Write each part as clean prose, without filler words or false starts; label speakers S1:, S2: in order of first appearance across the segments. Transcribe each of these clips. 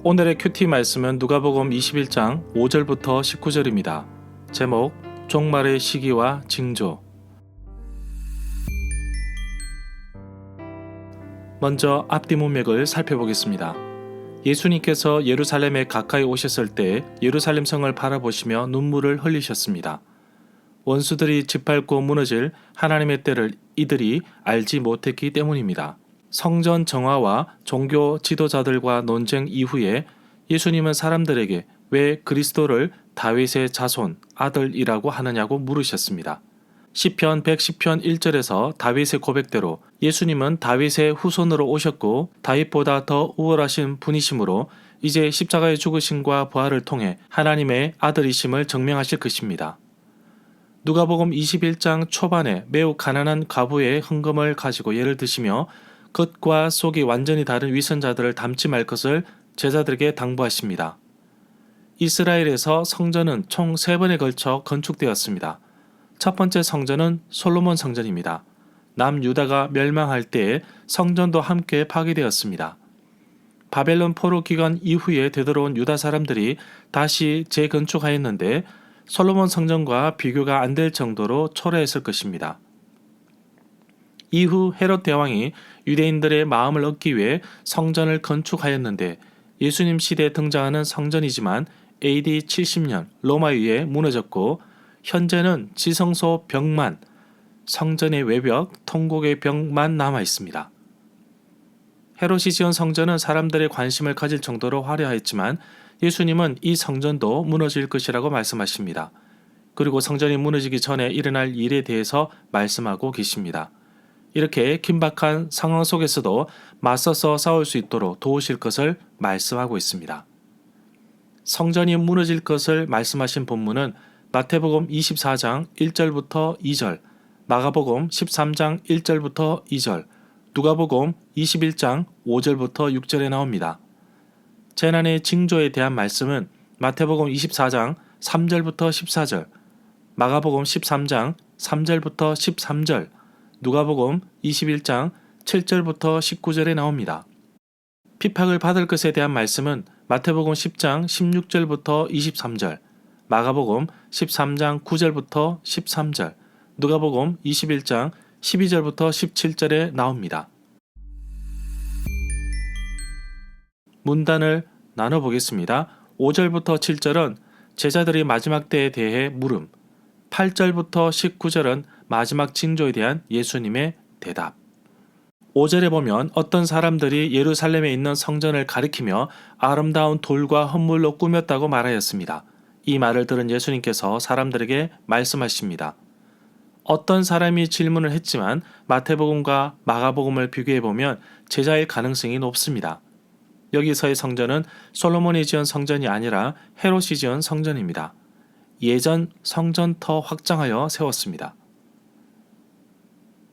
S1: 오늘의 큐티 말씀은 누가복음 21장 5절부터 19절입니다. 제목 종말의 시기와 징조. 먼저 앞뒤 문맥을 살펴보겠습니다. 예수님께서 예루살렘에 가까이 오셨을 때 예루살렘 성을 바라보시며 눈물을 흘리셨습니다. 원수들이 짓밟고 무너질 하나님의 때를 이들이 알지 못했기 때문입니다. 성전 정화와 종교 지도자들과 논쟁 이후에 예수님은 사람들에게 왜 그리스도를 다윗의 자손 아들이라고 하느냐고 물으셨습니다. 시편 110편 1절에서 다윗의 고백대로 예수님은 다윗의 후손으로 오셨고 다윗보다 더 우월하신 분이시므로 이제 십자가의 죽으심과 부활을 통해 하나님의 아들이심을 증명하실 것입니다. 누가복음 21장 초반에 매우 가난한 과부의 헌금을 가지고 예를 드시며 겉과 속이 완전히 다른 위선자들을 닮지 말 것을 제자들에게 당부하십니다. 이스라엘에서 성전은 총 3번에 걸쳐 건축되었습니다. 첫 번째 성전은 솔로몬 성전입니다. 남유다가 멸망할 때에 성전도 함께 파괴되었습니다. 바벨론 포로 기간 이후에 되돌아온 유다 사람들이 다시 재건축하였는데 솔로몬 성전과 비교가 안 될 정도로 초라했을 것입니다. 이후 헤롯 대왕이 유대인들의 마음을 얻기 위해 성전을 건축하였는데 예수님 시대에 등장하는 성전이지만 AD 70년 로마에 의해 무너졌고 현재는 지성소 벽만, 성전의 외벽, 통곡의 벽만 남아 있습니다. 헤롯이 지은 성전은 사람들의 관심을 가질 정도로 화려했지만 예수님은 이 성전도 무너질 것이라고 말씀하십니다. 그리고 성전이 무너지기 전에 일어날 일에 대해서 말씀하고 계십니다. 이렇게 긴박한 상황 속에서도 맞서서 싸울 수 있도록 도우실 것을 말씀하고 있습니다. 성전이 무너질 것을 말씀하신 본문은 마태복음 24장 1절부터 2절, 마가복음 13장 1절부터 2절, 누가복음 21장 5절부터 6절에 나옵니다. 재난의 징조에 대한 말씀은 마태복음 24장 3절부터 14절, 마가복음 13장 3절부터 13절, 누가복음 21장 7절부터 19절에 나옵니다. 핍박을 받을 것에 대한 말씀은 마태복음 10장 16절부터 23절, 마가복음 13장 9절부터 13절, 누가복음 21장 12절부터 17절에 나옵니다. 문단을 나눠보겠습니다. 5절부터 7절은 제자들이 마지막 때에 대해 물음, 8절부터 19절은 마지막 징조에 대한 예수님의 대답. 5절에 보면 어떤 사람들이 예루살렘에 있는 성전을 가리키며 아름다운 돌과 헌물로 꾸몄다고 말하였습니다. 이 말을 들은 예수님께서 사람들에게 말씀하십니다. 어떤 사람이 질문을 했지만 마태복음과 마가복음을 비교해보면 제자일 가능성이 높습니다. 여기서의 성전은 솔로몬이 지은 성전이 아니라 헤롯이 지은 성전입니다. 예전 성전터 확장하여 세웠습니다.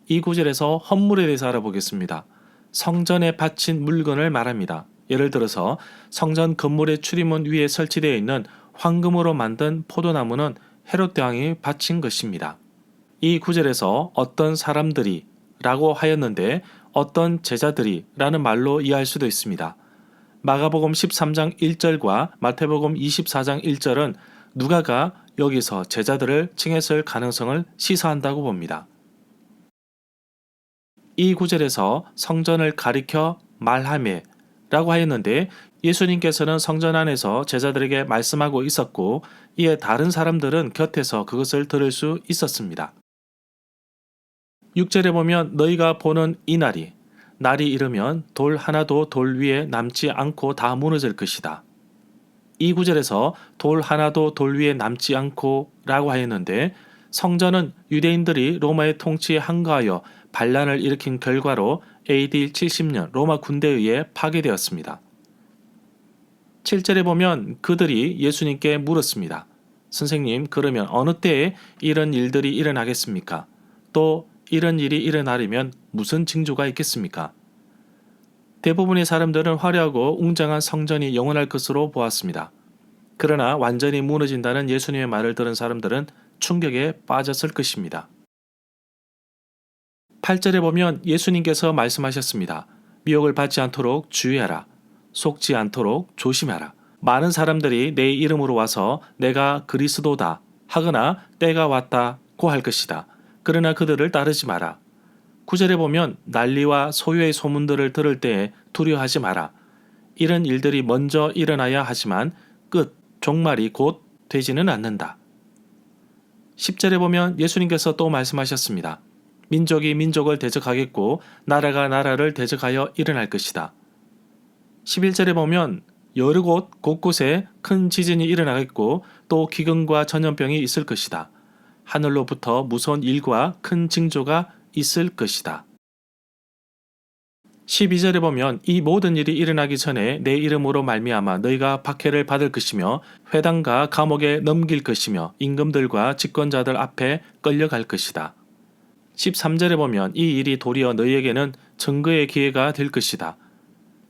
S1: 이 구절에서 헌물에 대해서 알아보겠습니다. 성전에 바친 물건을 말합니다. 예를 들어서 성전 건물의 출입문 위에 설치되어 있는 황금으로 만든 포도나무는 헤롯 대왕이 바친 것입니다. 이 구절에서 어떤 사람들이 라고 하였는데 어떤 제자들이 라는 말로 이해할 수도 있습니다. 마가복음 13장 1절과 마태복음 24장 1절은 누가가 여기서 제자들을 칭했을 가능성을 시사한다고 봅니다. 이 구절에서 성전을 가리켜 말하매 라고 하였는데 예수님께서는 성전 안에서 제자들에게 말씀하고 있었고 이에 다른 사람들은 곁에서 그것을 들을 수 있었습니다. 6절에 보면 너희가 보는 이 날이 이르면 돌 하나도 돌 위에 남지 않고 다 무너질 것이다. 이 구절에서 돌 하나도 돌 위에 남지 않고 라고 하였는데 성전은 유대인들이 로마의 통치에 항거하여 반란을 일으킨 결과로 AD 70년 로마 군대에 의해 파괴되었습니다. 7절에 보면 그들이 예수님께 물었습니다. 선생님, 그러면 어느 때에 이런 일들이 일어나겠습니까? 또 이런 일이 일어나려면 무슨 징조가 있겠습니까? 대부분의 사람들은 화려하고 웅장한 성전이 영원할 것으로 보았습니다. 그러나 완전히 무너진다는 예수님의 말을 들은 사람들은 충격에 빠졌을 것입니다. 8절에 보면 예수님께서 말씀하셨습니다. 미혹을 받지 않도록 주의하라. 속지 않도록 조심하라. 많은 사람들이 내 이름으로 와서 내가 그리스도다 하거나 때가 왔다고 할 것이다. 그러나 그들을 따르지 마라. 9절에 보면 난리와 소요의 소문들을 들을 때에 두려워하지 마라. 이런 일들이 먼저 일어나야 하지만 종말이 곧 되지는 않는다. 10절에 보면 예수님께서 또 말씀하셨습니다. 민족이 민족을 대적하겠고 나라가 나라를 대적하여 일어날 것이다. 11절에 보면 여러 곳 곳곳에 큰 지진이 일어나겠고 또 기근과 전염병이 있을 것이다. 하늘로부터 무서운 일과 큰 징조가 있을 것이다. 12절에 보면 이 모든 일이 일어나기 전에 내 이름으로 말미암아 너희가 박해를 받을 것이며 회당과 감옥에 넘길 것이며 임금들과 집권자들 앞에 끌려갈 것이다. 13절에 보면 이 일이 도리어 너희에게는 증거의 기회가 될 것이다.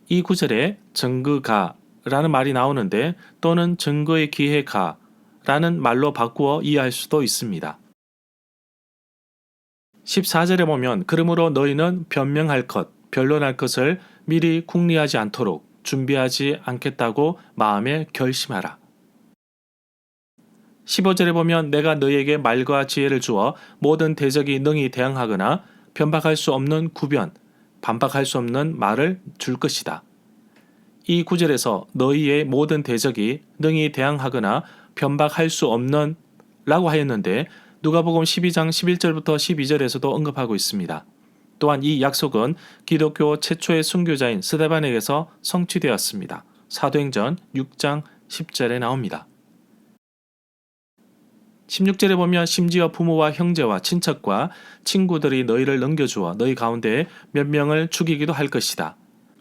S1: 이 구절에 증거가 라는 말이 나오는데 또는 증거의 기회가 라는 말로 바꾸어 이해할 수도 있습니다. 14절에 보면 그러므로 너희는 변명할 것, 변론할 것을 미리 궁리하지 않도록 준비하지 않겠다고 마음에 결심하라. 15절에 보면 내가 너희에게 말과 지혜를 주어 모든 대적이 능히 대항하거나 변박할 수 없는 구변, 반박할 수 없는 말을 줄 것이다. 이 구절에서 너희의 모든 대적이 능히 대항하거나 변박할 수 없는 라고 하였는데 누가복음 12장 11절부터 12절에서도 언급하고 있습니다. 또한 이 약속은 기독교 최초의 순교자인 스데반에게서 성취되었습니다. 사도행전 6장 10절에 나옵니다. 16절에 보면 심지어 부모와 형제와 친척과 친구들이 너희를 넘겨주어 너희 가운데 몇 명을 죽이기도 할 것이다.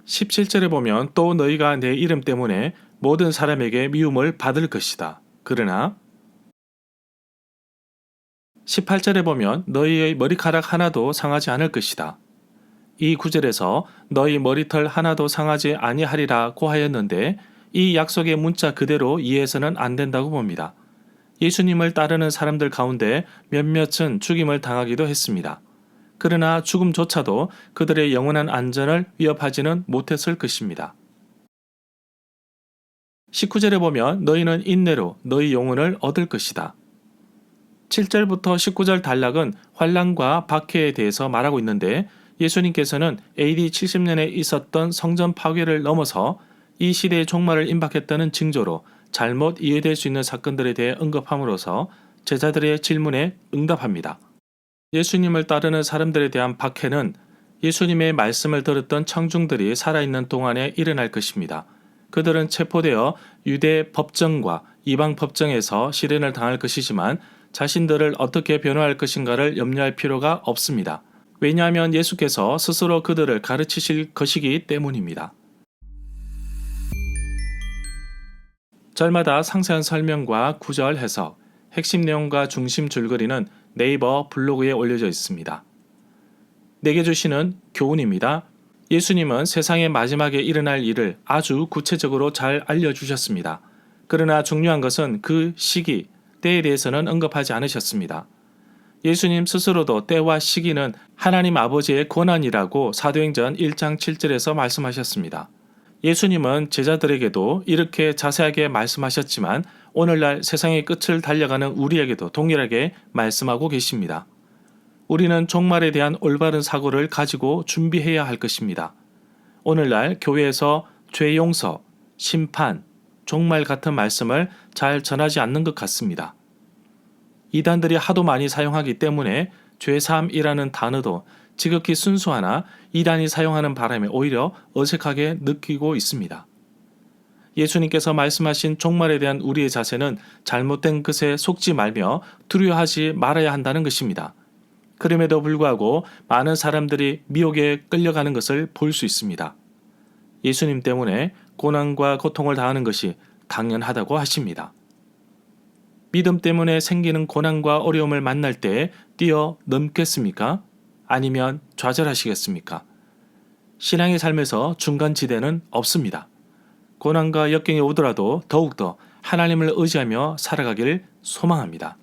S1: 17절에 보면 또 너희가 내 이름 때문에 모든 사람에게 미움을 받을 것이다. 그러나 18절에 보면 너희의 머리카락 하나도 상하지 않을 것이다. 이 구절에서 너희 머리털 하나도 상하지 아니하리라고 하였는데 이 약속의 문자 그대로 이해해서는 안 된다고 봅니다. 예수님을 따르는 사람들 가운데 몇몇은 죽임을 당하기도 했습니다. 그러나 죽음조차도 그들의 영원한 안전을 위협하지는 못했을 것입니다. 19절에 보면 너희는 인내로 너희 영혼을 얻을 것이다. 7절부터 19절 단락은 환난과 박해에 대해서 말하고 있는데 예수님께서는 AD 70년에 있었던 성전 파괴를 넘어서 이 시대의 종말을 임박했다는 징조로 잘못 이해될 수 있는 사건들에 대해 언급함으로써 제자들의 질문에 응답합니다. 예수님을 따르는 사람들에 대한 박해는 예수님의 말씀을 들었던 청중들이 살아있는 동안에 일어날 것입니다. 그들은 체포되어 유대 법정과 이방 법정에서 실현을 당할 것이지만 자신들을 어떻게 변호할 것인가를 염려할 필요가 없습니다. 왜냐하면 예수께서 스스로 그들을 가르치실 것이기 때문입니다. 절마다 상세한 설명과 구절 해석, 핵심 내용과 중심 줄거리는 네이버 블로그에 올려져 있습니다. 내게 주시는 교훈입니다. 예수님은 세상의 마지막에 일어날 일을 아주 구체적으로 잘 알려주셨습니다. 그러나 중요한 것은 그 시기, 때에 대해서는 언급하지 않으셨습니다. 예수님 스스로도 때와 시기는 하나님 아버지의 권한이라고 사도행전 1장 7절에서 말씀하셨습니다. 예수님은 제자들에게도 이렇게 자세하게 말씀하셨지만 오늘날 세상의 끝을 달려가는 우리에게도 동일하게 말씀하고 계십니다. 우리는 종말에 대한 올바른 사고를 가지고 준비해야 할 것입니다. 오늘날 교회에서 죄 용서, 심판, 종말 같은 말씀을 잘 전하지 않는 것 같습니다. 이단들이 하도 많이 사용하기 때문에 죄사함이라는 단어도 지극히 순수하나 이단이 사용하는 바람에 오히려 어색하게 느끼고 있습니다. 예수님께서 말씀하신 종말에 대한 우리의 자세는 잘못된 것에 속지 말며 두려워하지 말아야 한다는 것입니다. 그럼에도 불구하고 많은 사람들이 미혹에 끌려가는 것을 볼 수 있습니다. 예수님 때문에 고난과 고통을 당하는 것이 당연하다고 하십니다. 믿음 때문에 생기는 고난과 어려움을 만날 때 뛰어넘겠습니까? 아니면 좌절하시겠습니까? 신앙의 삶에서 중간지대는 없습니다. 고난과 역경이 오더라도 더욱더 하나님을 의지하며 살아가길 소망합니다.